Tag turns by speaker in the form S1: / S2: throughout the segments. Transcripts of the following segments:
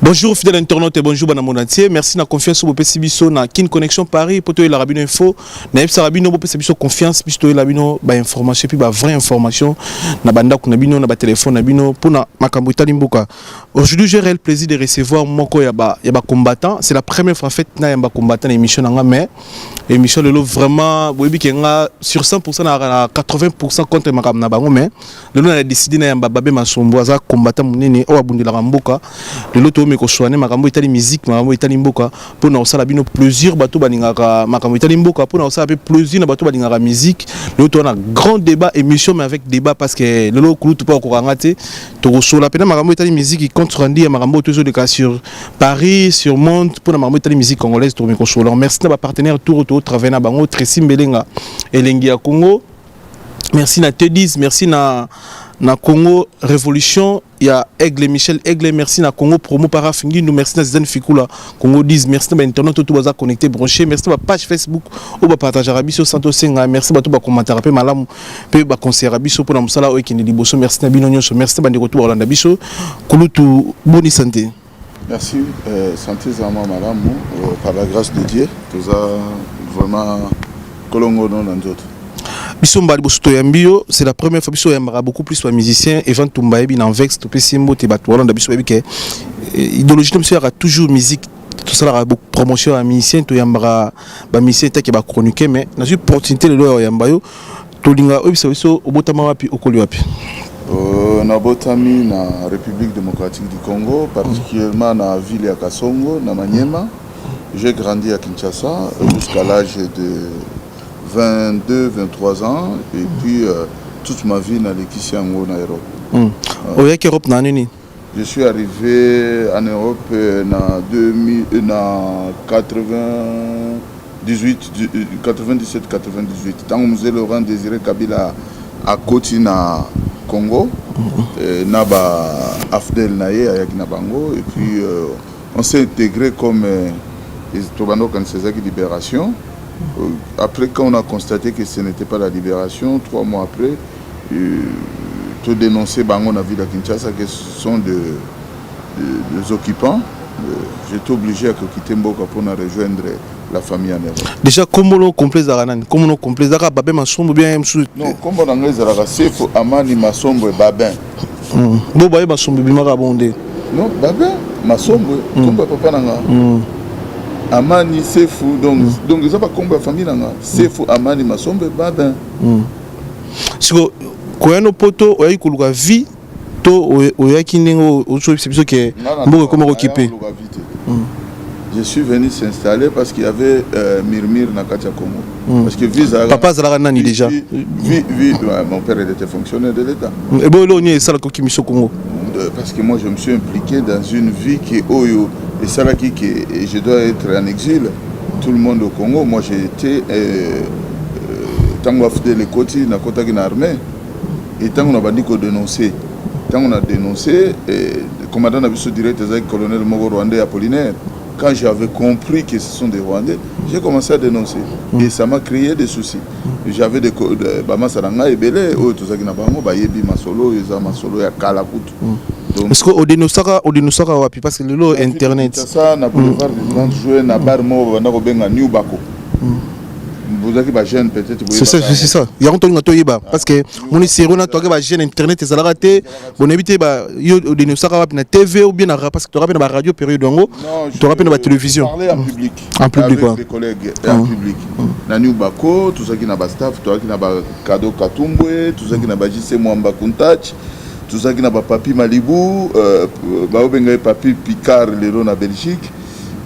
S1: Bonjour fidèles internautes et bonjour bana mon entier. Merci na confiance au PC Biso na Kin Connexion Paris pour la rabino info. Na epsa rabino bo PC Biso confiance biso la rabino ba information puis ba vraie information na banda ko na bino na ba téléphone na bino pour na makambo itali mboka. Aujourd'hui j'ai le plaisir de recevoir moko ya ba combattant. C'est la première fois en fait na ya ba combattant émission na mais émission lelo vraiment boyebi ke nga sur 100% na 80% contre makam na bango mais lelo na décidé na ya babe masombo za combattant munene o abundela mboka. Lelo to me ko soane makambo itali musique makambo itali mboka pour na osala bino plaisir bato balingaka makambo itali mboka pour na osala pe plaisir na bato balingaka musique. Lelo to na grand débat émission mais avec débat parce que lelo kulu to pa ko ngate to ko sola pe na makambo itali musique contre randi ya makambo to de cas sur Paris sur monde pour na makambo itali musique congolaise to me ko sola. Merci na ba partenaire tour travailler na bango Tracy Mbelenga elengi ya Congo. Merci na T10, merci na Congo Révolution, il y a Aigle Michel Aigle, merci na Congo Promo Parafingi, nous merci na Zizane Fikula Congo 10, merci na internet tout baza connecté branché, merci na page Facebook ou ba partage Arabiso Santo Senga, merci ba tout ba commentaire pe malamu pe ba conseiller Arabiso pour na musala o ekini liboso, merci na bino nyonso, merci na bandeko tout Orlando biso kulutu boni santé.
S2: Merci, santé Zama madame, par la grâce de Dieu, tout ça vraiment Kolongo non dans d'autres.
S1: Bisomba Bosuto Yambio, c'est la première fois que Yambara beaucoup plus de musiciens. Evan Tumbaebi dans Vex, tout Pessimbo, Tebatoualan, d'Abiso Yabike. Idéologie de monsieur a toujours musique, tout ça a beaucoup promotion à musicien, tout Yambara, musicien qui va chroniquer, mais dans une opportunité de l'eau Yambayo, tout l'inga, au Botamawapi, au Koliwapi.
S2: Na Botami, na République démocratique du Congo, particulièrement dans la ville de Kasongo, na Maniema. J'ai grandi à Kinshasa jusqu'à l'âge de 22, 23 ans et puis toute ma vie dans l'équipe en Europe. Je suis arrivé en Europe en 97-98. Tant que M. Laurent Désiré Kabila a côté na Congo, naba Afdel Naye à Bango et puis on s'est intégré comme libération. Après, quand on a constaté que ce n'était pas la libération, 3 mois après, tout dénoncé Bango na ville à Kinshasa que ce sont des occupants. J'étais obligé de quitter Mboka pour rejoindre la famille en Europe.
S1: Déjà, comment on complète Zaranan? Comment on complète Zara Babé Masombo bien?
S2: Non, comment on a Zara Sefo Amani Masombo et Babin.
S1: Bon, Babé Masombo Bimara Bondé.
S2: Non, Babin Masombo, comme papa Nanga. Amani Sefu, donc ils n'ont pas combat famille là. Sefu Amani Masombe Babin.
S1: Si vous avez un poteau, vous avez une vie, vous avez une chose qui est comment occuper.
S2: Je suis venu s'installer parce qu'il y avait Mirmir Nakatia Congo. Parce que visa.
S1: Papa Zalaranani déjà.
S2: Mon père était fonctionnaire de l'État.
S1: Et bon, là, on est ça la commission Congo.
S2: Parce que moi je me suis impliqué dans une vie qui est Oyo. Et ça là qui je dois être en exil. Tout le monde au Congo. Moi j'ai été tant qu'on a fait les côtés, na kota qui armée. Et tant qu'on a dit qu'on dénonçait. Tant qu'on a dénoncé, le commandant a vu ce direct le colonel Mogo Rwandais Apollinaire. Quand j'avais compris que ce sont des Rwandais, j'ai commencé à dénoncer. Et ça m'a créé des soucis. J'avais des Bama Saranga et Belé, tout ça qui n'a pas moi, Bayebi Masolo, Yeza Masolo, Yakalakut.
S1: Est-ce qu'on dénonçera parce que le lot internet.
S2: Ça, na boulevard du Grand Jouet, na bar mo, na Robenga, New Bako. Vous avez des jeunes peut-être.
S1: C'est ça. Il y a un temps parce que mon série na toka ba jeune internet et ça l'a raté. Bon éviter ba yo dénonçera na TV ou bien parce que tu rappelles na radio période dongo. Tu rappelles na télévision.
S2: Parler en public.
S1: En public quoi.
S2: Avec les collègues en public. Na New Bako, tout ça qui na ba staff, tout ça qui na ba cadeau Katumbwe, tout ça qui na ba JC Mwamba Kuntach. Tout ça qui n'a pas Papi Malibu, Papi Picard, le na Belgique,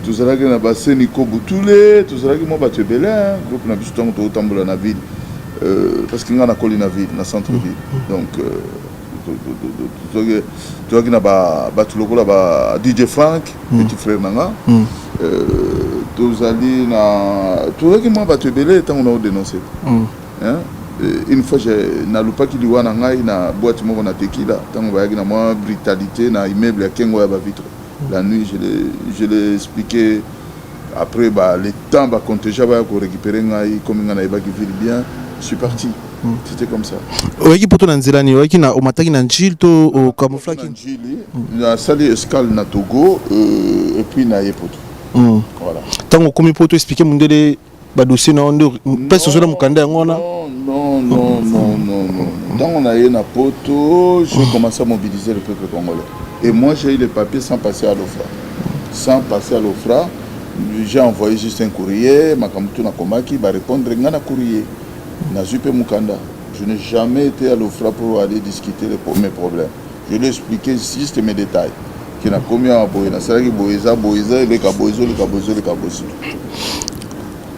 S2: tout ça qui n'a pas Sénico Boutoulé, tout ça qui m'a battu Belin, groupe n'a pas tout autant dans la ville, parce qu'il y a une colline à ville, dans le centre-ville. Donc, tout ça qui n'a pas battu le là DJ Frank, petit frère Nanga, tout ça qui m'a battu Belin, tant qu'on a dénoncé. Une fois j'ai na lupa kiliwa na ngai na boîte moko na tequila tango bayaki na moi brutalité na immeuble ya Kengo ya ba vitre. La nuit je l'ai expliqué après le temps ba contingent ba ko récupérer ngai comme ngana ba qui vit bien, je suis parti. C'était comme ça.
S1: Oui, pour ton Anzelani, oui, qui n'a au matin qui n'a Gilles, au camouflage.
S2: Il a sali escale na Togo et puis na Yepoto. Voilà.
S1: Tant qu'on commis pour te expliquer mon délai, bah dossier non, personne sur le Mukanda, on a.
S2: Non. Quand on a eu na Poto, j'ai commencé à mobiliser le peuple congolais. Et moi, j'ai eu les papiers sans passer à l'OFRA. Sans passer à l'OFRA, j'ai envoyé juste un courrier, Makamutu Nakomaki va répondre à un courrier. Nazupe Mukanda. Je n'ai jamais été à l'OFRA pour aller discuter mes problèmes. Je lui ai expliqué juste mes détails. Qui n'a commis à Boïna. C'est là que Boïza, le Kabozo.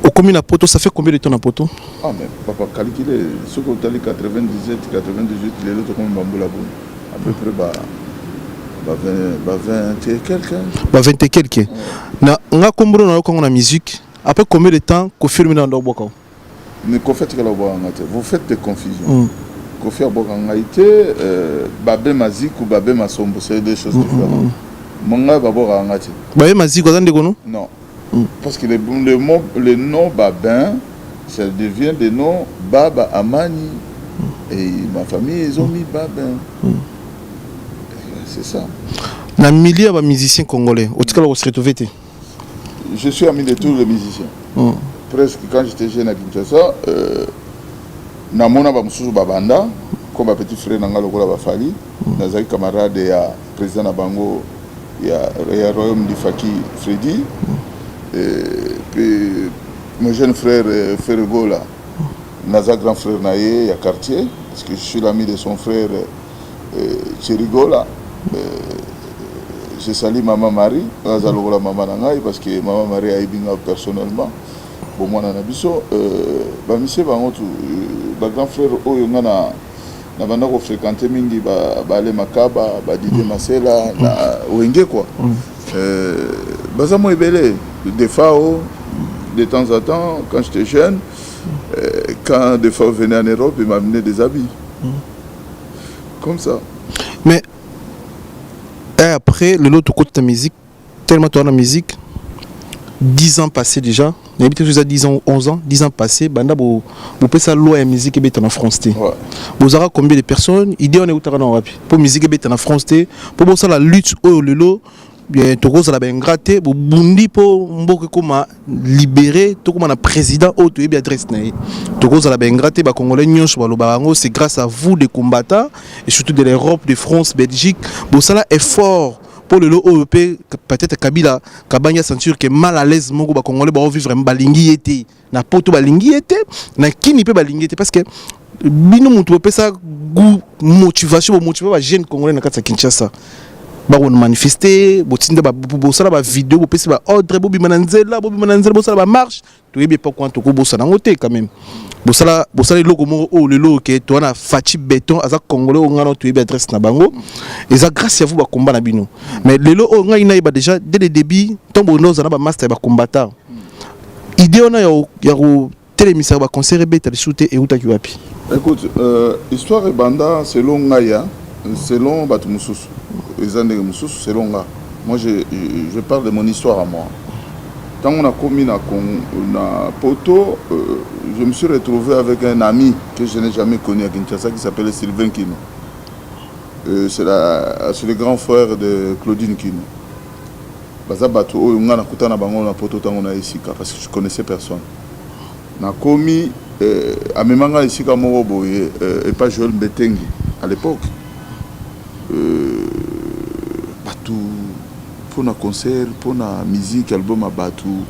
S1: Au commune à Poto, ça fait combien de temps à Poto?
S2: Ah, mais papa, calculé, ce qu'on a dit 97, 98, les autres comme Bamboula Boum. À peu près, 20 et quelques.
S1: 20 et quelques. On a combien de musique? Après combien de temps qu'on filme dans le Boko?
S2: Mais vous faites des confusions. Kofi Abokangaïté, Babé Mazik ou Babé Masombo, c'est deux choses différentes. Manga Babora Angati. Babé Mazik, vous avez dit non. Parce que le nom Babin, ça devient le nom Baba Amani. Et ma famille, ils ont mis Babin. C'est ça. Dans le milieu des musiciens congolais, au Tikala, vous se retrouvez? Je suis ami de tous les musiciens. Presque quand j'étais jeune à Kinshasa, Namona Bamsou Babanda, comme un petit frère Nanga Lokola Bafali, Nazaki camarade et président Nabango, il y a Royaume du Faki Freddy, et puis mon jeune frère Fergo là, Naza grand frère Naye, il y a Cartier, parce que je suis l'ami de son frère Cherigo là. Je salue Maman Marie, Naza Lokola Maman Nangaï, parce que Maman Marie a aidé personnellement. Pour moi, Nanabiso, monsieur Bangotu, le grand frère Oyongana, n'a pas fréquenté Mingi, Balé Makaba, Didi Masela, Wenge quoi. Bazamo Ebele, des fois, de temps en temps, quand j'étais jeune, quand des fois venait en Europe, il m'a amené des habits. Comme ça.
S1: Mais après, l'autre côté de ta musique, tellement tu as la musique, 10 ans passés déjà, il y a 10 ans, 11 ans, 10 ans passés, vous pouvez ça loi et musique et en France. Vous avez combien de personnes? Idée on est où pour musique et en France, pour ça la lutte au lelo, bien tout ça la bien gratté, pour bundi pour mboka comme libérer, tout comme un président au tu es bien adresse naï. Tout ça la bien gratté, ba congolais nyonso ba lobarango, c'est grâce à vous les combattants et surtout de l'Europe, de France, Belgique, pour ça là effort. Pour le lot européen, peut-être Kabila, Kabanya sentir que mal à l'aise, mon gars congolais va vivre un balingi été, na poto balingi été, na qui n'y peut balingi été parce que bino mutu peut ça goût motivation pour motiver les jeunes congolais na kata Kinshasa. Ba on manifester, botinda ba bosala ba vidéo, bo pesi ba ordre, bobi mananzela, bosala ba marche, tu ebe pas quand to ko bosala ngote quand même. Bosala le logo mo o le logo que to na Fati béton aza congolais o ngana to ebe adresse na bango. Et ça grâce à vous ba combat na bino. Mais le logo nga ina ba déjà dès le début, tombo noza na ba master ba combattant. Idée on a ya télémissaire ba concert beta le shooter et uta kiwapi.
S2: Écoute, histoire et banda selon Ngaya, selon Batumususu. Selon là. Moi, je parle de mon histoire à moi. Quand on a commis na Poto, je me suis retrouvé avec un ami que je n'ai jamais connu à Kinshasa qui s'appelle Sylvain Kino. C'est le grand frère de Claudine Kino. Parce que je connaissais personne. Na commis à Memanga Isika Moroboye et pas Joël Mbetengi à l'époque. Pour un concert, pour la musique, album à Batou,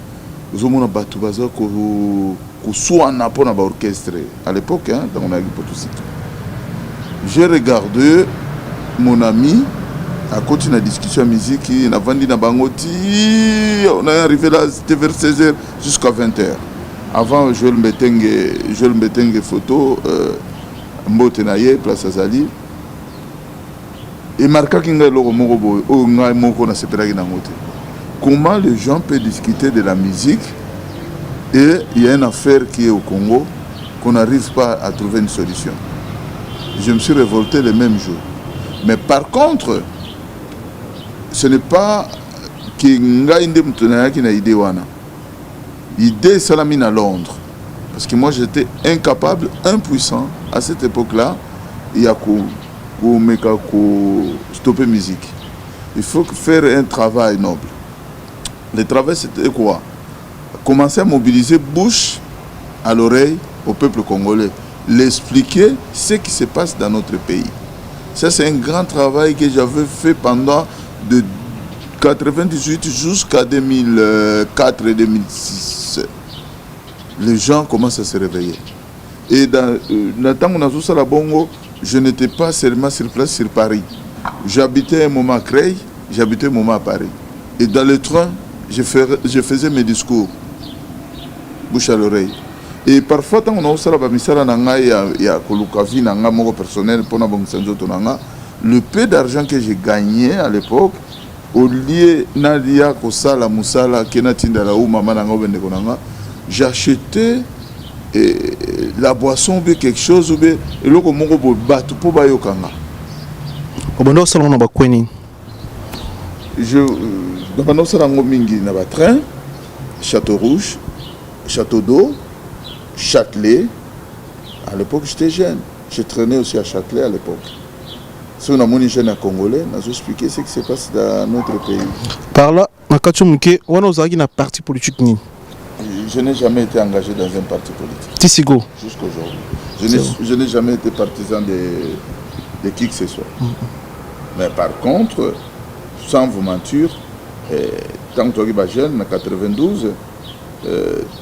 S2: nous avons Batou Baza qu'on soit pour un orchestre à l'époque, hein, dans mon agriculture. J'ai regardé mon ami à continuer la discussion musique, il a vendu dans Bangoti, on est arrivé là, c'était vers 16h jusqu'à 20h. Avant, Joël Mbetengue photo, Mbotenaye, Place Azali. Et comment les gens peuvent discuter de la musique et il y a une affaire qui est au Congo qu'on n'arrive pas à trouver une solution. Je me suis révolté le même jour. Mais par contre, ce n'est pas que Ngaïnde Moutonaya qui n'a idée wana. L'idée salamine à Londres. Parce que moi, j'étais incapable, impuissant, à cette époque-là, il y a stopper musique. Il faut faire un travail noble. Le travail, c'était quoi? Commencer à mobiliser bouche à l'oreille au peuple congolais. L'expliquer ce qui se passe dans notre pays. Ça, c'est un grand travail que j'avais fait pendant de 1998 jusqu'à 2004 et 2006. Les gens commencent à se réveiller. Et dans le temps où on a tout ça à Bongo, je n'étais pas seulement sur place sur Paris. J'habitais un moment à Creil, j'habitais un moment à Paris. Et dans le train, je faisais mes discours, bouche à l'oreille. Et parfois, quand on a aussi personnel, le peu d'argent que j'ai gagné à l'époque, au lieu Nadia Kosala Moussala Kenatinda la ou Maman Nanga, j'achetais la boisson ou quelque chose ou bien le Mongo Batu pour Bayokanga.
S1: Obondo salon na bakweni.
S2: Dans salon mingi na ba train, Château Rouge, Château d'eau, Châtelet. À l'époque, j'étais jeune. Je traînais aussi à Châtelet à l'époque. Si on a mon jeune à Congolais, on a expliqué ce qui se passe dans notre pays.
S1: Par là, Nakachumuke, on a osé na parti politique ni.
S2: Je n'ai jamais été engagé dans un parti politique.
S1: Tisigo.
S2: Jusqu'à aujourd'hui. Je n'ai jamais été partisan de qui que ce soit. Mais par contre, sans vous mentir, tant que tu es jeune, en 92,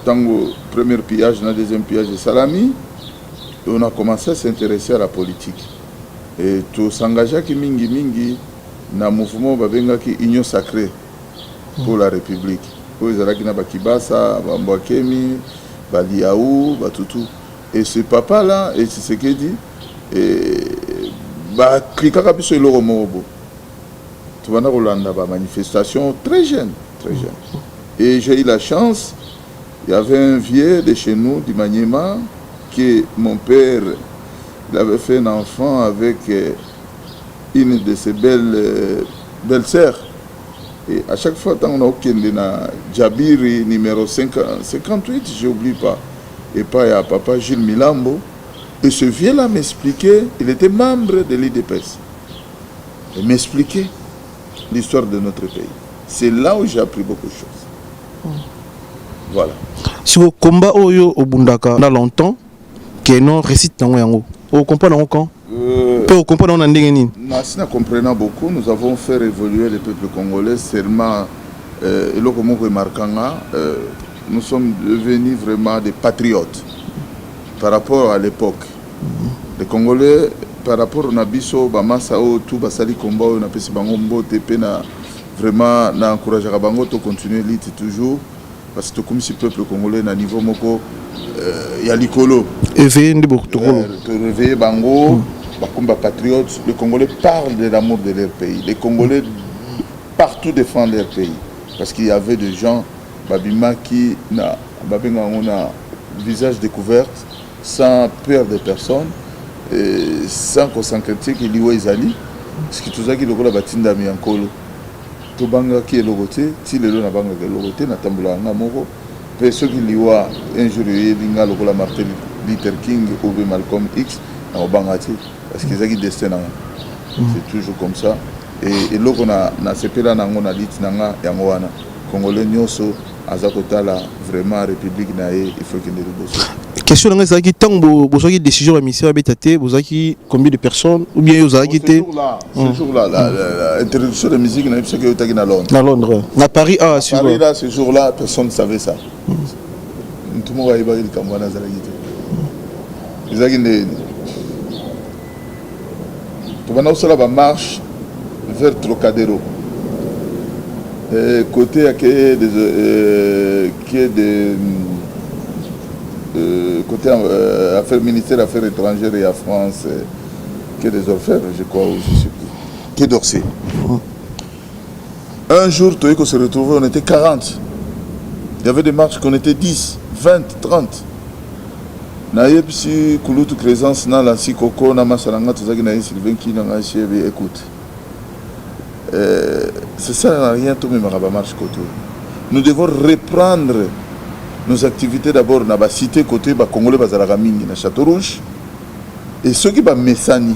S2: tant que premier pillage, le deuxième pillage de Salami, on a commencé à s'intéresser à la politique. Et tout s'engager à Mingi dans le mouvement qui Union sacrée pour la République. Pour les Arakina Bakibasa, Bambouakemi, Baliaou, Batutu. Et ce papa-là, et c'est ce qu'il dit, Krikaka Biso et Loro Morobo. Tu vas dans la manifestation très jeune, très jeune. Et j'ai eu la chance, il y avait un vieux de chez nous, du Maniema, que mon père il avait fait un enfant avec une de ses belles sœurs. Et à chaque fois, quand on a aucun Djabiri numéro 58, je n'oublie pas. Et pas il y a papa Gilles Milambo. Et ce vieux-là m'expliquait, il était membre de l'IDPS. Il m'expliquait l'histoire de notre pays. C'est là où j'ai appris beaucoup de choses. Voilà.
S1: Si vous combat Oyo au Bundaka, dans longtemps, qui non récite dans Yango. Vous comprenez quand? Vous comprenez en Ndengeni?
S2: Nous comprenons beaucoup. Nous avons fait évoluer le peuple congolais. Seulement, nous sommes devenus vraiment des patriotes par rapport à l'époque. Les Congolais, par rapport à Nabiso, Bamasao, tout Basali Komba, on a pu se bangombo, vraiment, on encourage à Bango de continuer l'île toujours. Parce que comme si le peuple congolais, à niveau moko, il y a l'icolo. Réveiller Bango, comme patriotes, les Congolais parlent de l'amour de leur pays. Les Congolais partout défendent leur pays. Parce qu'il y avait des gens, Babima, qui ont un visage découvert, sans peur de personne, et sans qu'on s'inquiète qu'il y ait des alliés. Parce que tout ça qui est le batinda mi ankolo. Tout banga qui est le côté, si le na banga le côté, na tambula na moko. Puis ceux qui y a un jour il y a le Martin Luther King ou Malcolm X na bangati. Parce qu'ils ont des destins. C'est toujours comme ça. Et là qu'on a sepelé na ngona lit nanga yangoana. Congolais nyoso azakotala vraiment république nae il faut qu'il ne le
S1: question dans ça qui tant vous avez décision à mission habitate vous avez combien de personnes ou bien vous avez quitté
S2: ce jour-là l'introduction de musique n'a pas que tu
S1: à Londres à Paris ah
S2: sur Paris là ce jour-là personne ne savait ça tout le monde avait bagé le Cameroun à Zalagité ils ont pendant cela va marche vers Trocadéro côté qui est des côté affaires ministère affaires étrangères et à France qui est des orfèvres je crois ou je sais plus qui est d'Orsay. Un jour on se retrouvait on était 40 il y avait des marches qu'on était 10 20 30 naïe si kulutu présence na la sikoko na masalanga tozaki na Sylvain qui na chebe écoute c'est ça n'a rien tout même à marche côté nous devons reprendre nos activités d'abord na ba cité côté ba congolais bazalaka mingi na Château Rouge et ceux qui ba mesani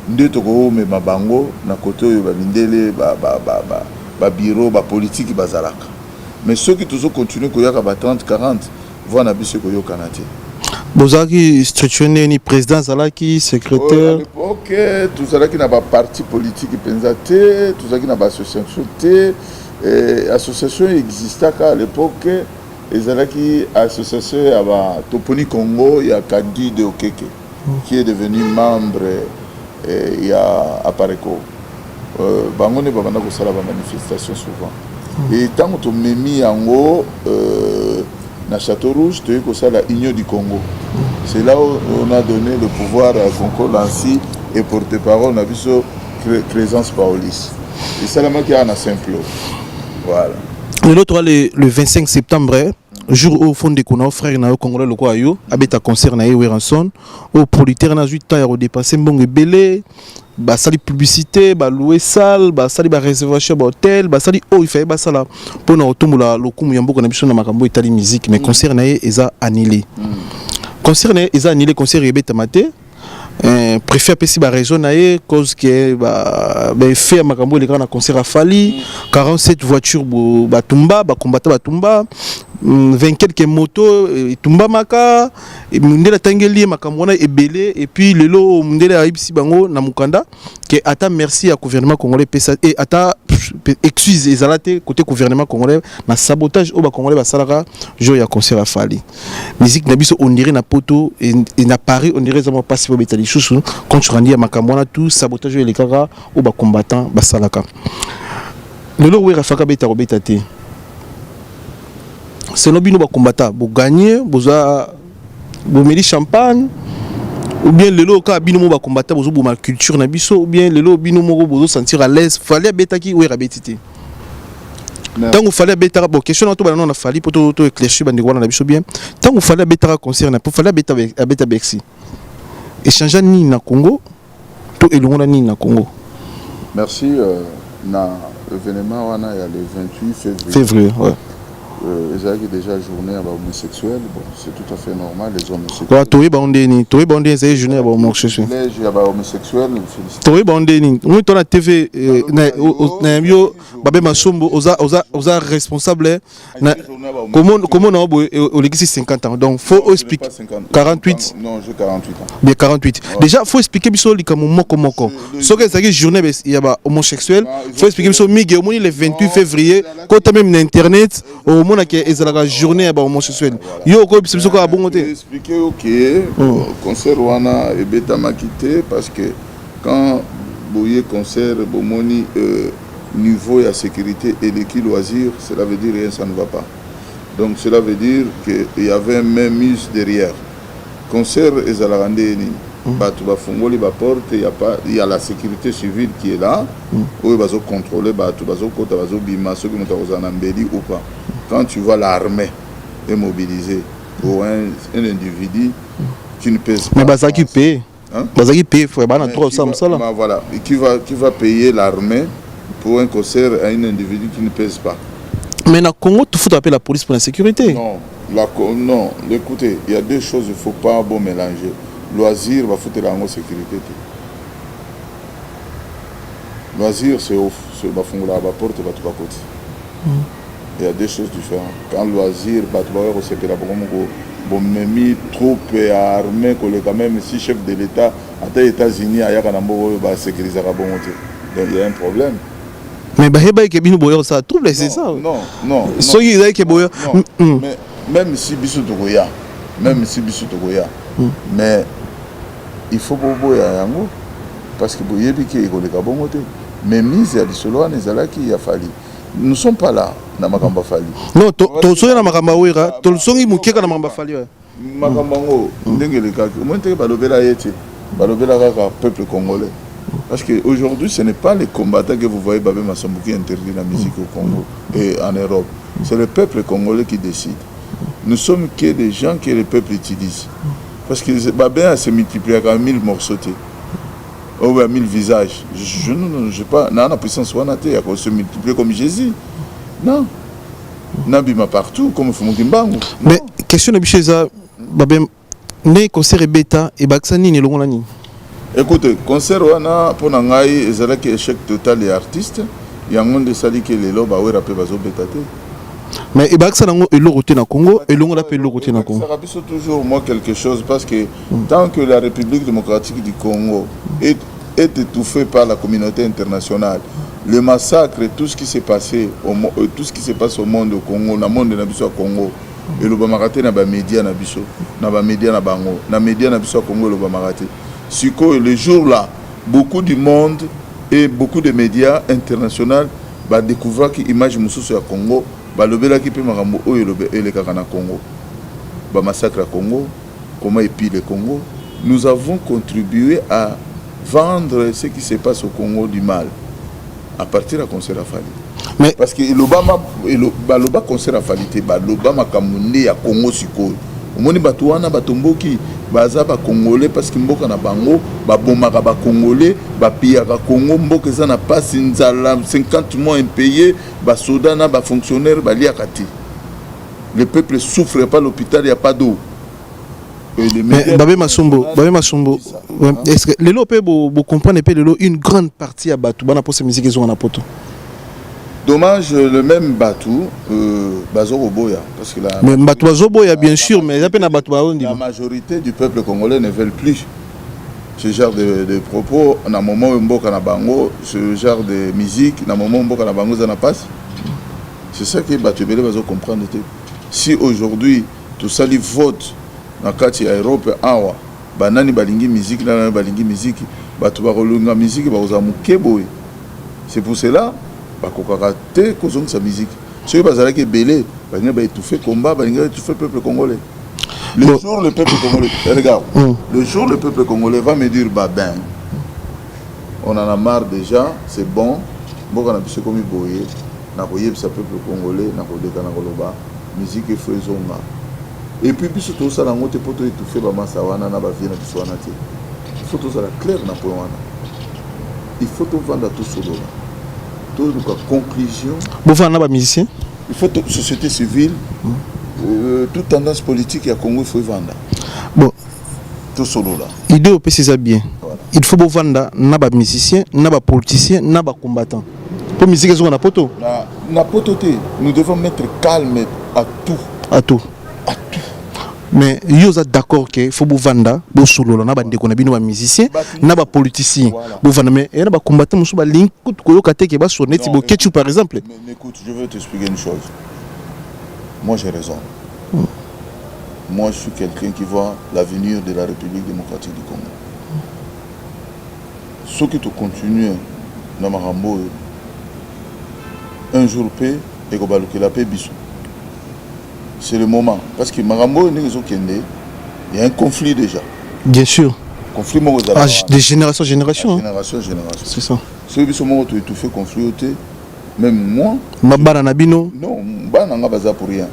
S2: nde toko me mabango na côté ba mindele ba bureau ba politique bazalaka mais ceux qui toujours continuer koyaka ba 30 40 voilà biso koyo kanate
S1: bozaki structuré ni président zalaki secrétaire
S2: OK tout ça là qui n'a pas parti politique pensate tout ça qui n'a pas association té association existait à l'époque ezalaki association ya ba Toponi Congo ya Kadi de Okeke qui est devenu membre ya Apareko bango ne babanda ko sala ba manifestation souvent et tant que memi yango na Château Rouge tu ko sala Union du Congo c'est là où on a donné le pouvoir à Congo Lancy et porte-parole na biso Clésence Paolis et ça la qui a na Saint-Claude voilà.
S1: L'autre le 25 septembre, jour au fond de Kona, frère na Congolais le quoi yo, abeta concert na Weranson, au producteur na 8 ans ya redépasser mbongo belé, ba sali publicité, ba louer salle, ba sali ba réservation ba hôtel, ba sali il fallait ba sala pour na otomula lokumu yambo na biso na makambo itali musique mais concert na eza annulé. Concert na eza annulé concert yebeta maté. Préfère pesi ba raison naé cause que ba fait makambo les grands concert a fali 47 voitures ba tumba ba combattant ba tumba 20 quelques motos tumba maka mundela tangeli makambo na ebelé et puis lelo mundela ibisi bango na mukanda que ata merci à gouvernement congolais pesa et ata excuse ezalate côté gouvernement congolais na sabotage au ba congolais ba salaka jour ya concert a fali musique na biso on dirait na poto et na Paris on dirait ça m'a passé pour betali chouchou quand tu rendis à makambo tout sabotage les kaka au ba combattant ba salaka lelo we rafaka beta robeta te c'est no bino ba combattant bo gagner boza bo meli champagne ou bien lelo ka bino mo ba combattant bozo bo ma culture na biso ou bien lelo bino mo bozo sentir à l'aise fallait beta ki we rabetité tant qu'il fallait beta bon question na to ba non na fali pour to éclaircir bande na biso bien tant qu'il fallait beta concert na pour fallait beta Bexi échanger ni na Congo to elongola ni na Congo.
S2: Merci na événement wana il y a le 28
S1: février ouais.
S2: Ils ont déjà journée à homosexuels, bon, c'est tout à fait normal, les homosexuels.
S1: Toi, Bandé, c'est journée à homosexuels.
S2: Les homosexuels,
S1: Toi, Bandé, nous, on a TV, Babé Massombo, osa responsable, comment on a au 50 ans, donc faut expliquer 48.
S2: Non, j'ai 48 ans.
S1: Bien 48. Déjà, faut expliquer bisoli comme moko. Ce que c'est journée, il y a homosexuel, faut expliquer bisoli Miguel, le 28 février, quand même l'internet, au monde qui est la journée à homosexuel. Yo ko biso ko abongote.
S2: Expliquer OK, concert wana et beta makité parce que quand boye concert bomoni niveau de sécurité et les loisirs, cela veut dire rien ça ne va pas. Donc cela veut dire qu'il y avait un mainmise derrière. Concert ezalagande ni batu ba fongoli ba porte, il y a la sécurité civile qui est là. Où bazo contrôler batu bazo kota bazo bima ceux qui montent aux anambeli ou pas. Quand tu vois l'armée est mobilisée pour un individu qui ne pèse pas.
S1: Mais Bazaki paye. Bazaki paye, il faut pas trop ça.
S2: Voilà, et qui va payer l'armée pour un concert à un individu qui ne pèse pas.
S1: Mais dans le Congo, tu faut appeler la police pour la sécurité.
S2: Non, écoutez, il y a deux choses, il ne faut pas mélanger. Loisir va foutre la sécurité. Loisir, c'est ouf. C'est la porte, va tout à côté. Il y a deux choses différentes. Quand loisir, c'est que la bombe troupes et armées, quand même si chef de l'État, à les États-Unis, à sécuriser la bombe. Donc il y a un problème.
S1: Mais ça trouble, c'est ça.
S2: Non. Mais même si Bissou Togoya, mais il faut boire yango parce que boyebi qui est le bon mais mise à l'isoloa nezala qui a fallu. Nous ne sommes pas là na makamba fali.
S1: Non, to soya na makamba wera, to songi mukeka na makamba fali.
S2: Makamba ngo ndengele kaka. Moi te balobela yete, balobela kaka peuple congolais. Parce que aujourd'hui ce n'est pas les combattants que vous voyez Babé Massombo qui interdit la musique au Congo et en Europe. C'est le peuple congolais qui décide. Nous sommes que des gens que le peuple utilise. Parce que Babé se multiplie à 1000 morceaux. Oh, à 1000 visages. Je ne sais pas, je ne sais pas, se multiplier comme Jésus. Non. Il y a un problème. Mais Babé, il y a des choses différentes. Quand loisir, va foutre la sécurité. Loisir, c'est ouf. C'est la fongola, va porte, va tout à côté. Il y a un problème. nabima partout comme Fumukimbangu.
S1: Mais question de Bicheza, babem, ne concert bêta et Baxani ni longo nani.
S2: Écoutez, concert wana pour nangai ezalaki échec total et artiste. Yango de sali que les loba ouais rapé bazo bétaté.
S1: Mais et Baxa nango elo roté na Congo et longo l'appelle elo roté na Congo.
S2: Ça rappelle toujours moi quelque chose parce que tant que la République démocratique du Congo est étouffée par la communauté internationale, le massacre et tout ce qui s'est passé tout ce qui se passe au monde au Congo, dans le monde na biso Congo et le bamaraté na ba média na biso, na ba média na bango, na média na biso Congo le bamaraté. Siko le jour là, beaucoup du monde et beaucoup de médias internationaux va découvrir que l'image de la Congo, le bel qui peut marambo et le Kakana Congo, le massacre à Congo, comment épile le Congo. Nous avons contribué à vendre ce qui se passe au Congo du mal à partir de concert à Fali. Mais parce que l'Obama concert à Fali, l'Obama Kamundi à Congo Siko. Omoni bato wana batomboki baza ba congolais parce que mboka na bango ba bomaka ba congolais ba piyaka Congo mboka za na pasi nzala 50 mois impayés ba soda na ba fonctionnaire ba liakati. Le peuple souffre pas l'hôpital, il y a pas d'eau.
S1: Mais Babé Masombo, est-ce que les lots peut vous comprendre une grande partie à Batou bana pour ces musiques ils ont en poto.
S2: Dommage, le même Batou, Bazoro Boya. Parce que
S1: mais Batou Boya, bien sûr, mais
S2: la majorité du peuple congolais ne veulent plus ce genre de propos. À un moment où Mboka na Bango, ce genre de musique, à un moment où Mboka na Bango, ça n'a pas. C'est ça que Batou Bélé va comprendre. Si aujourd'hui, tout ça, les votes dans le quartier Europe, banani balingi musique, nana balingi musique, Batou Barolunga musique, Baouzamuke Boy. C'est pour cela. Bakokaraté kozong sa musique. Ceux qui bazala qui belé, banga ba étouffer combat, banga étouffer le peuple congolais. Le jour le peuple congolais, regarde, le jour le peuple congolais va me dire bah ben, on en a marre déjà, c'est bon. Bon on a pu se comme boyer, na boyer ce peuple congolais, na kodeka na koloba, musique et faisonga. Et puis tout ça la montée pour étouffer ba masawana na ba vie na biswana té. Il faut tout ça clair na pour wana. Il faut tout vendre tout solo. Donc, conclusion.
S1: Vous musicien?
S2: Il faut toute société civile, toute tendance politique à Congo, il faut vendre.
S1: Bon.
S2: Tout solo là.
S1: Idée au PC c'est bien. Voilà. Il faut vendre naba musicien, naba politicien, naba combattant. Pour musique ils ont na poto.
S2: Na poto nous devons mettre calme à tout.
S1: À tout.
S2: À tout.
S1: Mais vous êtes d'accord que faut vendre bo solo na ba ndeko na bino ba musicien na ba politicien bo vendre mais et na ba combattant musu ba link ko yoka te ke ba soneti bo ketchu par exemple.
S2: Mais écoute, je veux t'expliquer une chose. Moi j'ai raison. Moi je suis quelqu'un qui voit l'avenir de la République démocratique du Congo. Ceux qui te continuent dans Marambo un jour paix et ko baluki la paix biso. C'est le moment. Parce que Marambo, il y a un conflit déjà.
S1: Bien sûr.
S2: Conflit
S1: de génération en génération.
S2: Génération en génération.
S1: C'est ça.
S2: Ceux qui sont étouffés, conflit, même moi.
S1: Nabino.
S2: Non, je pour rien.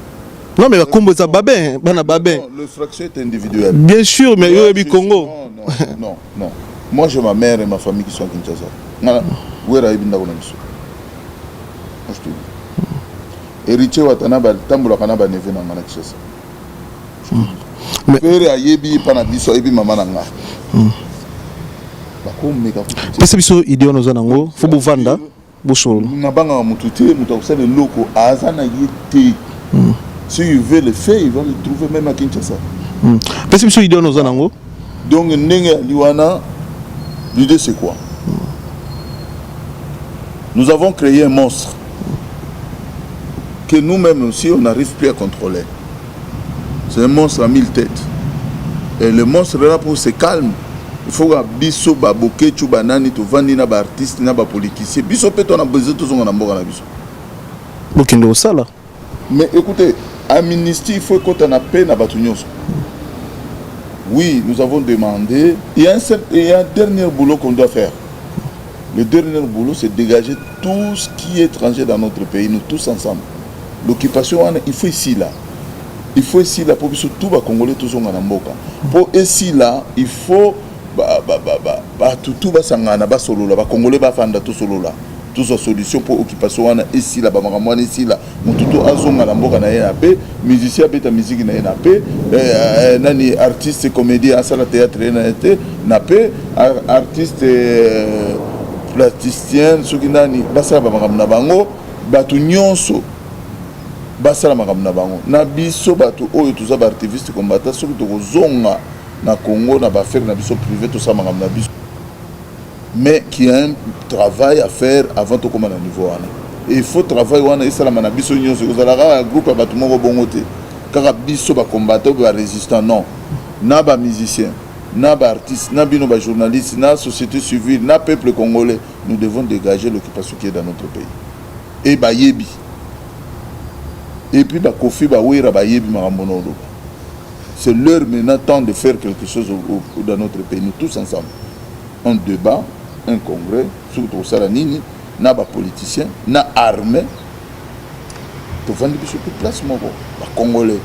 S1: Non, mais comme ça, babin.
S2: Le fraction est individuel.
S1: Bien sûr, mais il y a Congo.
S2: Non. Moi, j'ai ma mère et ma famille qui sont à Kinshasa. Où est la Ibinda Konamiso? Moi, je te dis. Héritier Watana tambola kana ba neve na ngana Kinshasa. Père ayebi pana biso ayebi mama na nga. Bako meka futi.
S1: Pesa biso idée onoza nango, faut bo vanda, bo solo.
S2: Na banga mutute muta kusale loko azana yete. Si il veut le faire, il va le trouver même à Kinshasa.
S1: Pesa biso idée onoza nango.
S2: Donc ndenge liwana l'idée c'est quoi? Nous avons créé un monstre que nous-mêmes aussi on n'arrive plus à contrôler. C'est un monstre à 1000 têtes. Et le monstre là pour se calme, il faut que biso ba bokechu banani to vandi na ba artiste na ba politicien. Biso peut on a besoin tous on a mboka na biso.
S1: Bokendo ça là.
S2: Mais écoutez, amnistie il faut qu'on a paix na batunyos. Oui, nous avons demandé, il y a un dernier boulot qu'on doit faire. Le dernier boulot c'est dégager tout ce qui est étranger dans notre pays, nous tous ensemble. L'occupation, il faut ici là. Il faut ici là pour que tout les Congolais tous en Amboka. Pour ici là, il faut tout sangana ba solo là, ba Congolais ba fanda tout solo là. tous sa solution pour occupation wana ici là ba makambo wana ici là mututo azonga la mboka na ye na pe musicien beta musique na ye na pe nani artiste comédien asala théâtre na été na pe artiste plasticien soki nani basala ba makambo na bango batu nyonso basala makambo na bango na biso batu oyo tuza ba activiste combattant soki tokozonga na Congo na ba faire na biso privé tout ça makambo na biso mais qui a un travail à faire avant de commencer à niveau wana. Et il faut travailler wana et ça la manabiso union c'est que ça un groupe à bâtiment bongoté car biso ba combattant ba résistant non na ba musicien na ba artiste na bino ba journaliste na société civile na peuple congolais nous devons dégager l'occupation qui est dans notre pays et ba yebi et puis ba kofi ba wera ba yebi marambono c'est l'heure maintenant temps de faire quelque chose dans notre pays nous tous ensemble un débat un congrès surtout ça la nini na ba politicien na armée pour vendre sur toute place mon ba congolais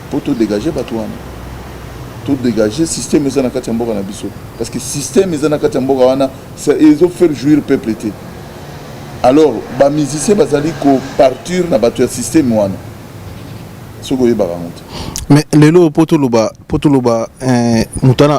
S2: pour tout dégager ba tout tout dégager système ezana kati mboka na biso parce que système ezana kati mboka wana ils ont faire jouir peuple été alors ba musicien bazali ko partir na ba tu système wana soko yeba raconte
S1: mais lelo potoloba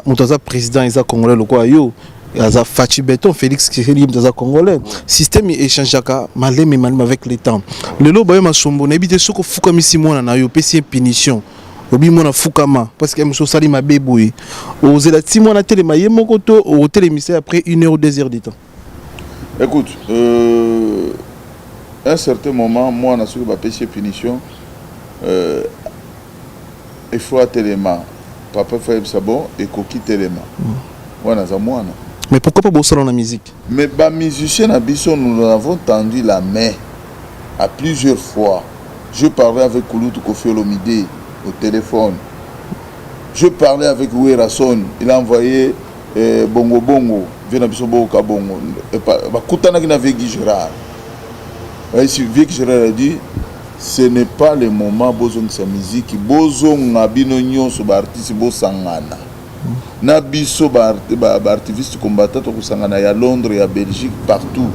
S1: mutaza président isa congolais lokwa yo Aza Fachi Beton, Félix Tshisekedi dans congolais. Système échange malem malem avec les temps. Le lo bayo masombo na bité soko fuka misi mona na yo pesi punition. Obi mona fukama parce que mso sali mabeboui. Ozela ti mona télé maye moko to au télémissaire après 1 heure ou 2 heures de temps.
S2: Écoute, à un certain moment moi na soko ba pesi punition il faut à téléma. Papa Fayeb Sabon et Koki téléma. Wana za mwana.
S1: Mais pourquoi pas bosser dans la musique?
S2: Mais les musiciens à Bisson, nous avons tendu la main à plusieurs fois. Je parlais avec Kouloutou Kofi Olomide au téléphone. Je parlais avec Ouerason. Il a envoyé Bongo Bongo. Vient à Bisson Boka Bongo. Koutana qui n'avait Guy Gérard. Guy Gérard a dit ce n'est pas le moment besoin de sa musique. Besoin d'abino nyon sur l'artiste Bosangana. Na biso ba activiste combattant to kusangana ya Londres ya Belgique partout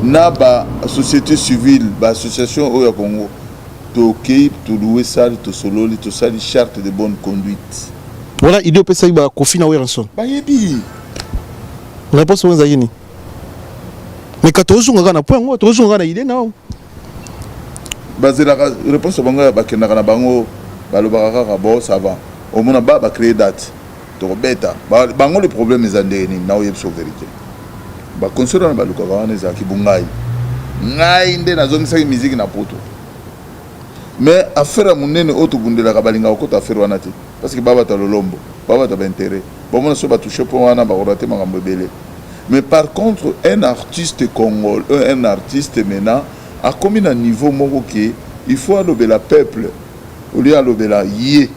S2: na ba société civile ba association au Congo to kei to louer salle to sololi to sali charte de bonne conduite
S1: voilà idée pesa ba kofina Weranson
S2: ba yebi
S1: réponse wenza yini mais quand tozunga na point ngo tozunga na idée na
S2: bazela réponse banga ba kenaka na bango ba lobaka ka bo ça va au mona ba créer date beta bango le problème est andeni na oyebso vérité ba concert na baluka wana za kibungai ngai nde nazongisa musique na poto mais affaire munene auto gundela ka balinga okota affaire wana te parce que baba ta lolombo baba ta intérêt bon mona so ba toucher po wana ba korate makambo belé mais par contre un artiste congolais un artiste maintenant a commis un niveau moko qui il faut alobela peuple au lieu alobela yé.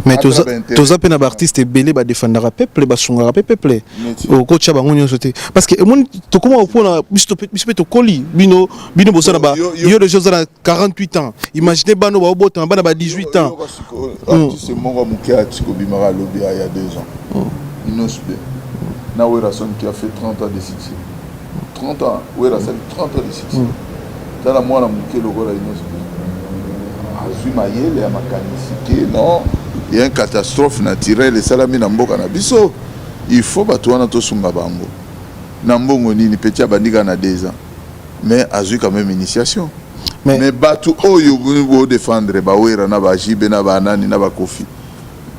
S1: Mais tous appels d'artistes belé ba défendre peuple ba sungara peuple au coach ba ngonyo sote parce que mon to comment pour na bisto to koli bino bossa na ba yo les gens à 48 ans imaginez bano ba obota bana ba 18 ans
S2: c'est mon mukia tiko bimara lobi il y a 2 ans inosbe na Weerason qui a fait 30 ans de succès 30 ans Weerason 30 ans de succès dans la moi na mukia logola inosbe azui mayele ya makanisike non. Il y a une catastrophe naturelle et ça la mis dans mboka na biso. Il faut batouana to sunga bango. Nambongo nini petit abandika na 2 ans. Mais a eu quand même initiation. Mais batou oyo go défendre ba wera na ba jibe na ba nani na ba kofi.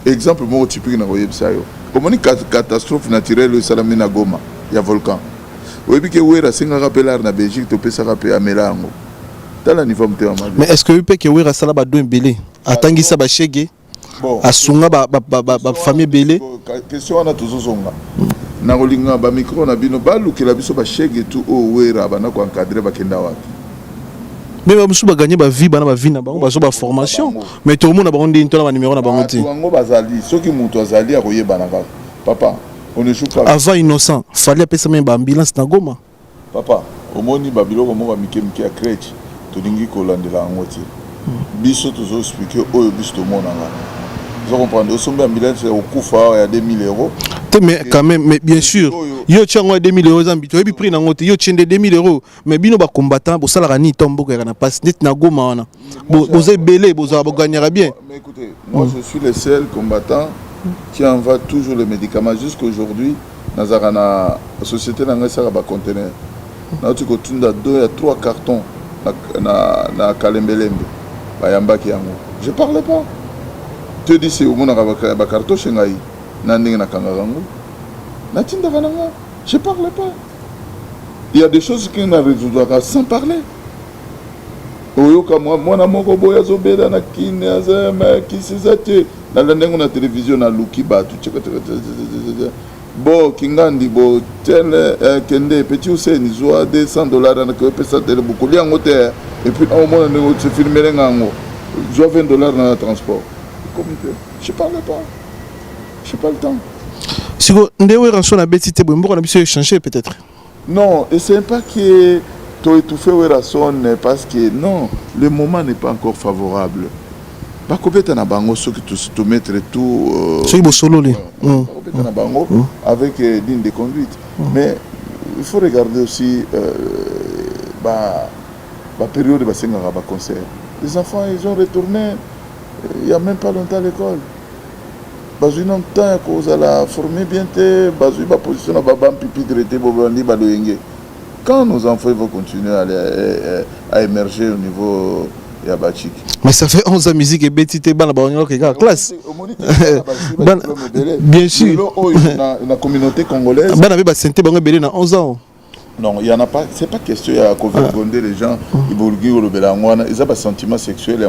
S2: Exemple mo typique na oyebisa yo. Comment une catastrophe naturelle ça la mis na Goma, il y a volcan. Oyebi ke wera singa rappeler na Belgique to pesa rappeler à Melango. Tala niveau mtema.
S1: Mais est-ce que peut que wera sala ba do mbele atangisa ba shege? Bon, asunga ba famille belé
S2: question on a toujours zonga na kolinga ba micro na bino ba lukela biso ba shege tout o wera bana ko encadrer ba kenda wapi
S1: mais ba musu ba gagner ba vie bana ba vie na bango ba so ba formation mais tout le monde a ba ndi ntola ba numéro na bango ti
S2: bango bazali soki mutu azali a koyeba na papa on ne joue pas
S1: avant innocent fallait apesa même ba ambulance na Goma
S2: papa omoni ba biloko mo ba mike a crèche to dingi ko landela ngoti biso to zo expliquer oyo biso to mona nga Vous comprenez, au sommet ambulance, c'est au Koufa, il y a 2000 euros.
S1: Mais quand même, mais bien sûr, yo tiens 2000 euros, et puis prix n'angote, yo tiens 2000 euros, mais bino ba combattant, bo sala rani tombo que na passe net na goma wana. Bo zé belé, bo za bo gagnera bien.
S2: Mais écoutez, moi je suis le seul combattant qui envoie toujours les médicaments jusqu'à aujourd'hui. Dans la société, dans la conteneur. Dans tu as 2 à 3 cartons na Kalembelembe. Je parlais pas. Tu dis c'est au monde a carton chez Ngaï. Nanding na Kangarango. Je parlais pas. Il y a des choses qui n'ont résoudra sans parler. Moi na moko boya zobeda na kine azema kisizate na landengo na télévision na Lukiba tu bo kingandi bo tel kende petit Hussein zoa $200 na ko pesa tele bukuli ngote et puis au moins on se filmer ngango zoa $20 dans le transport comité je parle pas j'ai pas le temps
S1: si vous ndewe rançon na betite bo mboko na biso échanger peut-être
S2: non et c'est pas que tu étouffé parce que non, le moment n'est pas encore favorable. Ceux qui te mettre tout avec ligne de conduite. Mais il faut regarder aussi la période de concert. Les enfants, ils ont retourné il n'y a même pas longtemps à l'école. Ils ont temps qu'ils allaient former bien, ils ont position à pipi de quand nos enfants vont continuer à émerger au niveau Yabachik.
S1: Mais ça fait 11 ans musique et bétité ban la classe. Bien sûr.
S2: La communauté congolaise.
S1: Ban avait santé bango belé na 11 ans.
S2: Non, il y en a pas, c'est pas question à convaincre les gens, ils bourguent le belangwana, ils ont pas sentiment sexuel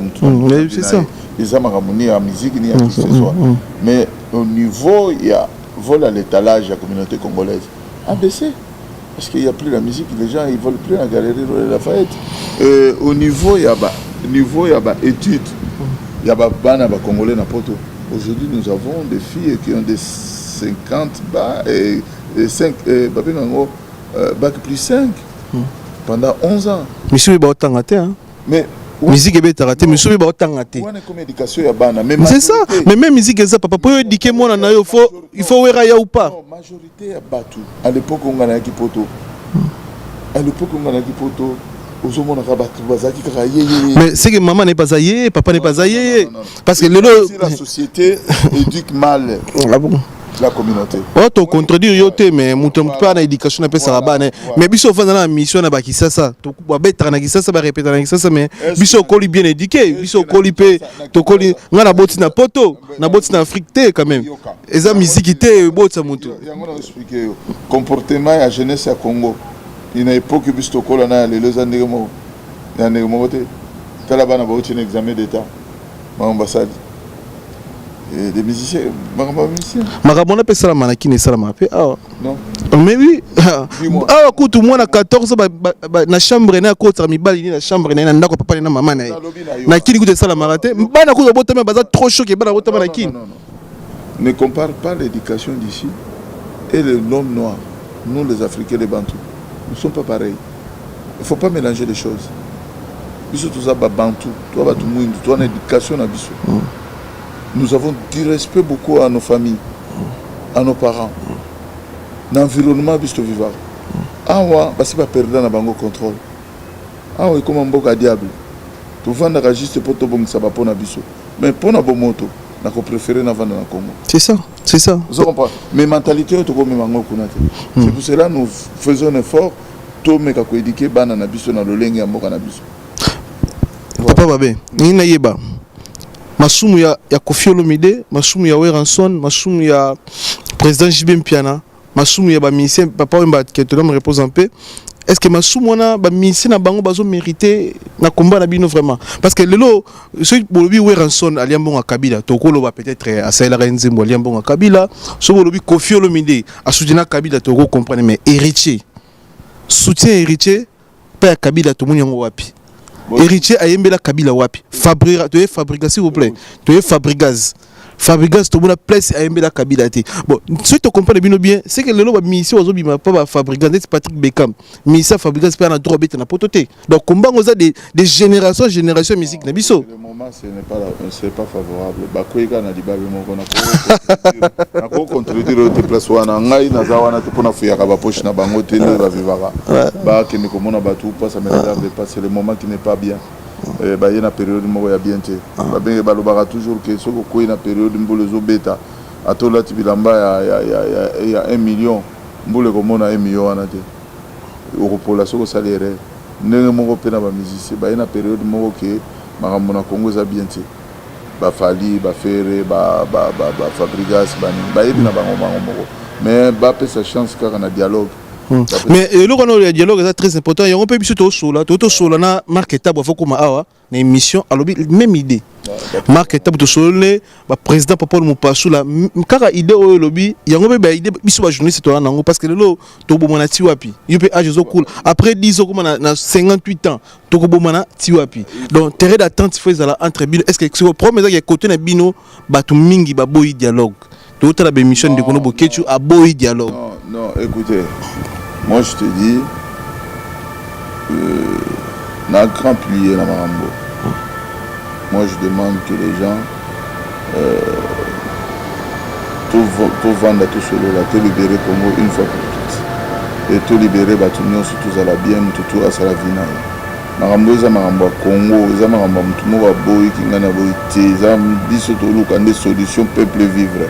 S1: c'est ça.
S2: Ils ont ramoni à musique ni à qui que ce soit. Mais au niveau il y a vol à l'étalage de la communauté congolaise. A baissé. Parce qu'il n'y a plus la musique, les gens ils ne veulent plus la galerie de Lafayette. Au niveau, il y a des études. Il y a des Congolais dans Poto. Aujourd'hui, nous avons des filles qui ont des 50 et 5 bac plus 5 pendant 11 ans.
S1: Monsieur
S2: mais
S1: musique est bête raté, monsieur ba otangate. C'est ça. Mais même musique ça papa pour éduquer moi na yo il faut wera ya ou pas.
S2: Non, majorité ya batu. À l'époque on ngana ki poto. À l'époque on ngana ki poto. Ozomona ka batu bazaki ka yeye.
S1: Mais c'est que maman n'est pas aillé, papa n'est pas aillé parce que
S2: la société éduque mal.
S1: Ah bon.
S2: La communauté.
S1: Oh, tu contredis yoté mais muto pas na éducation na pesa rabane. Mais biso fa na mission na bakisa ça. To ba betra na kisasa ba répéter na kisasa mais biso koli bien éduqué, biso koli pe to koli ngana boti na poto, na boti na Afrique té quand même. Eza musique té botsa muto.
S2: Yango expliquer comportement ya jeunesse ya Congo. Ina époque biso kola na les andemo. Ya ndemo bote. Tala bana ba uti na examen d'état. Ma ambassade. Des musiciens,
S1: Marabona peut ça manaki ne ça m'a fait ah
S2: non
S1: mais oui ah écoute moi na 14 na chambre na côté mi bali na chambre na ndako papa na maman na kini goûter ça la maraté bana ko botama baza trop choqué bana botama na kini
S2: ne compare pas l'éducation d'ici et l'homme noir nous les Africains les Bantous nous sommes pas pareils il faut pas mélanger les choses biso tout ça Bantou toi ba tout monde toi na éducation na biso. Nous avons du respect beaucoup à nos familles, à nos parents, l'environnement bisto vivant. Ah ouais, parce que pas perdre dans bango contrôle. Ah ouais, comme un beau diable. Tu vends juste pour te bon ça va pour na biso. Mais pour na bon moto, na ko préférer na vendre na Congo.
S1: C'est ça, c'est ça.
S2: Vous comprenez? Mais mentalité to ko me mango kunate. C'est pour cela nous faisons un effort to me ka ko éduquer bana na biso na lolenge ya mboka na biso.
S1: Papa babe, ni na yeba. Masumu ya Koffi Olomide, masumu ya Weranson, masumu ya président JB Mpiana, masumu ya ba ministère papa Wemba qui te donne repose en paix. Est-ce que masumu na ba ministère na bango bazo mériter na combat na bino vraiment parce que lelo ce bolobi Weranson aliambonga Kabila tokolo ba peut-être à Sahel Renzembo aliambonga Kabila, ce bolobi Koffi Olomide a soutenu Kabila toko comprendre mais héritier soutien héritier pas Kabila to munyango wapi. Héritier ayembela Kabila wapi Fabrigas s'il vous plaît Fabrigas to bona place ayembela Kabila te bon si tu comprends bien c'est que le lot mission ozo bima pas Fabrigas c'est Patrick Beckham mission Fabrigas pas na droit bête na pototé donc combat oza des générations musique na biso
S2: Apparemment, ce n'est pas favorable. Bakoika na dibabe moko na ko contredire au déplacement na ngai na zawana te pona fuya ka ba poche na bango te na vivara. Ba ke ni komona batu pas ça me regarde pas, c'est le moment qui n'est pas bien. Ba yena période moko ya bien te. Ba benga balobaka toujours que soko ko na période mbolo zo beta. Atola tibilamba ya 1 million. Mbolo komona 1 million wana te. Oropola soko salaire. Ndenge moko pe na ba musicien ba yena période moko ke makambo na Congo za bien te. Ba Fali, ba Ferré, ba Fabrigas, ba yebi na bango moko. Mais ba pe sa chance car na dialogue.
S1: Mais le dialogue est très important. Il y a un peu plus de solo na marque table faut comme awa na émission alors même idée. Marque table de solo ba président papa Mopassou la kaka idée au lobby il y a un peu idée biso ba journaliste to nango parce que le to bomana ti wapi. Yope âge zo cool. Après 10 ans comme na 58 ans to ko bomana ti wapi. Donc terrain d'attente faut ça entre bino est-ce que c'est problème ça côté na bino ba to mingi ba boy dialogue. To ta la émission de kono bokechu a boy dialogue.
S2: Non, écoutez. Moi je te dis, na grand plié na Marambo. Moi je demande que les gens tout vendre tout solo là, tout libérer Congo une fois pour toutes. Et tout libérer Batunion surtout à la bien, tout à la vina. Marambo za Marambo Congo, za Marambo mutumo wa boy qui ngana boy te, za biso to luka des solutions peuple vivre.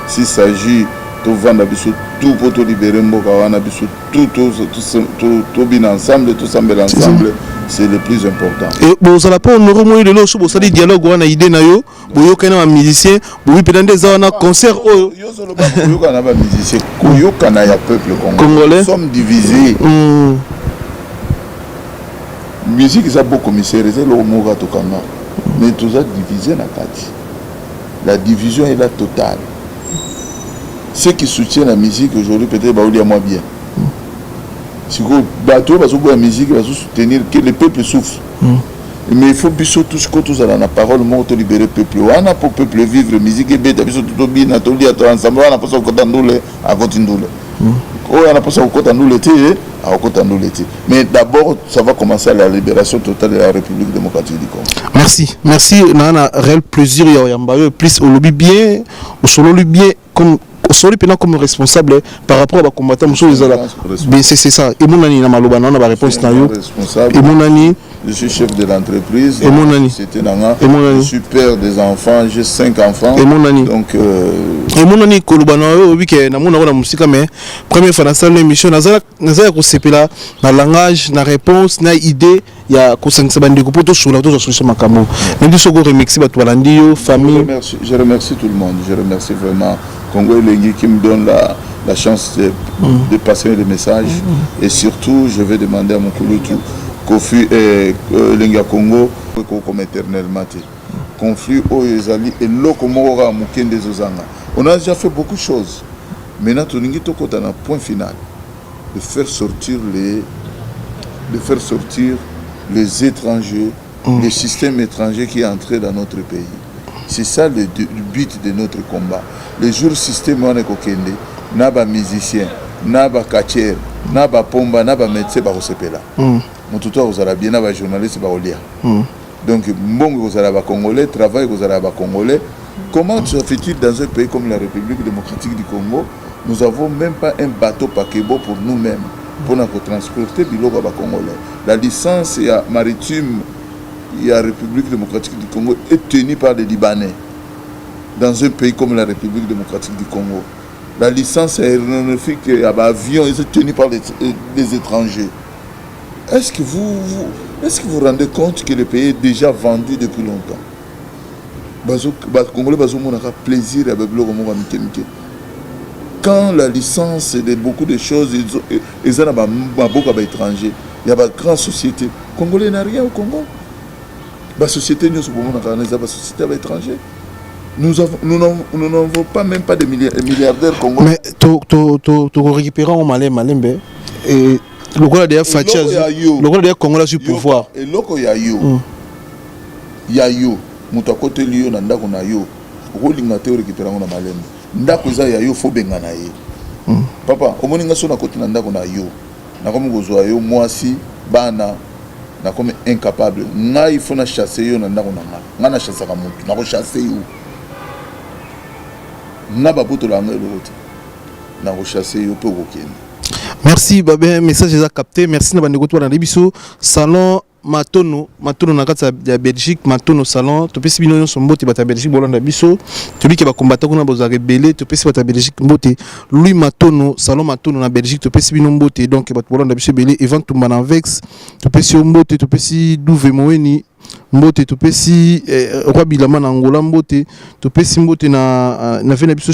S2: S'il s'agit tout vendre tout pour tout libérer mboka wana biso tout bien ensemble tout ensemble c'est le plus important. Et
S1: bon ça la pas on remonte de l'eau ça dit dialogue wana idée na yo boyo kana musicien boyo peut dans des wana concert yo
S2: solo ba boyo kana ba musicien koyo kana ya peuple congolais nous sommes divisés. Musique ça beaucoup commissaire c'est le moka to kana mais tout ça divisé na kati. La division est là totale. Ceux qui soutiennent la musique aujourd'hui, peut-être, bah, on moins bien. Si vous bateau, la musique, va soutenir que le peuple souffre. Mais il faut biso tous tous à la parole, monte libérer le peuple. On a pour le peuple vivre, musique et bête, biso tout bien, natoli à toi ensemble, on a pas ça au côté d'andoule, à côté d'andoule. On a pas ça au côté d'andoule l'été, à côté d'andoule l'été. Mais d'abord, ça va commencer à la libération totale de la République démocratique du Congo.
S1: Merci. On a un réel plaisir, plus au lobby bien, au solo bien, comme comme responsable par rapport à combattant c'est ça et mon ami na maloba on a réponse na yo et mon ami
S2: je suis chef de l'entreprise
S1: et mon ami
S2: c'était nanga je suis père des enfants j'ai 5 enfants
S1: et mon ami
S2: donc
S1: et mon ami koloba na yo week na mona na musika mais première fois dans cette émission nazala ko sepela na langage na réponse na idée ya ko sangisa bandeko poto solo to solution makambo mais biso ko remixer bato balandi yo famille
S2: je remercie tout le monde je remercie vraiment Congo Elengi qui me donne la chance de passer le message et surtout je vais demander à mon Kouloutou Kofi et Lenga Congo comme éternellement conflit au Ezali et l'Okomora Mukende Zozanga. On a déjà fait beaucoup de choses. Maintenant tout ningi to kota na point final de faire sortir les étrangers, le système étranger qui est entré dans notre pays. C'est ça le but de notre combat. Les jours système on est kokende, na ba musicien, na ba catcher, na ba pomba, na ba médecin ba kosepela. Mututo ozala bien na ba journaliste ba olia. Donc mbongo ozala ba congolais, travail ozala ba congolais. Comment se fait-il dans un pays comme la République démocratique du Congo, nous n'avons même pas un bateau paquebot pour nous-mêmes pour nous transporter biloko ba congolais. La licence maritime la République démocratique du Congo est tenue par les Libanais dans un pays comme la République démocratique du Congo. La licence aéronautique et avion est tenue par les étrangers. Est-ce que vous rendez compte que le pays est déjà vendu depuis longtemps? Congolais ont plaisir à quand la licence de beaucoup de choses ils ont beaucoup d'étrangers. Il y a des grandes sociétés. Congolais n'a rien au Congo. La société nous société à l'étranger. Nous n'avons pas même pas de milliardaires congolais.
S1: Mais tu récupères au Malembe et le gars de Fatia, le gars de Congo sur pouvoir.
S2: Et loko ya yo, muta kote liyo na ndako na yo. Rolinga te récupérer na Malembe. Ndako za ya yo fo benga na ye. Papa, omoninga so na kote na ndako na yo. Na komo gozwa yo mwasi bana na comme incapable nga il faut na chasser yo na ndako na nga na chasser ka mutu na ko chasser yo na babuto la nga lote na ko chasser yo pe ko kende.
S1: Merci Babé, message est capté. Merci na bandeko to na biso salon Matono na kati ya Belgique, Matono salon to pesi bino nyonso mbote bata Belgique bolanda biso to biki ba combattant kuna boza rebelle to pesi bata Belgique mbote Louis Matono salon Matono na Belgique to pesi bino mbote donc bata bolanda biso belé Evan Tumbana Vex to pesi mbote to pesi Douve Moeni mbote to pesi Roi Bilama na Angola mbote to pesi mbote na vena biso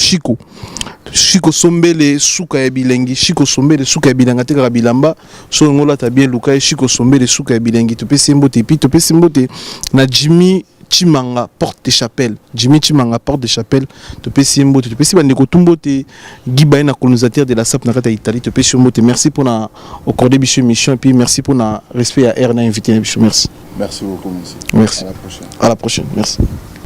S1: Chico Sombele suka ya bilengi Chico Sombele suka ya bilanga te ka bilamba so ngola ta bien luka Chico Sombele suka ya bilengi to pesi mbote pi to pesi mbote na Jimmy Chimanga Porte de Chapelle to pesi mbote to pesi bandeko tumbote Giba na colonisateur de la SAP na kata Italie to pesi mbote. Merci pour na accorder biso mission et puis merci pour na respect à R na invité biso. Merci
S2: beaucoup monsieur.
S1: Merci
S2: À la prochaine
S1: merci.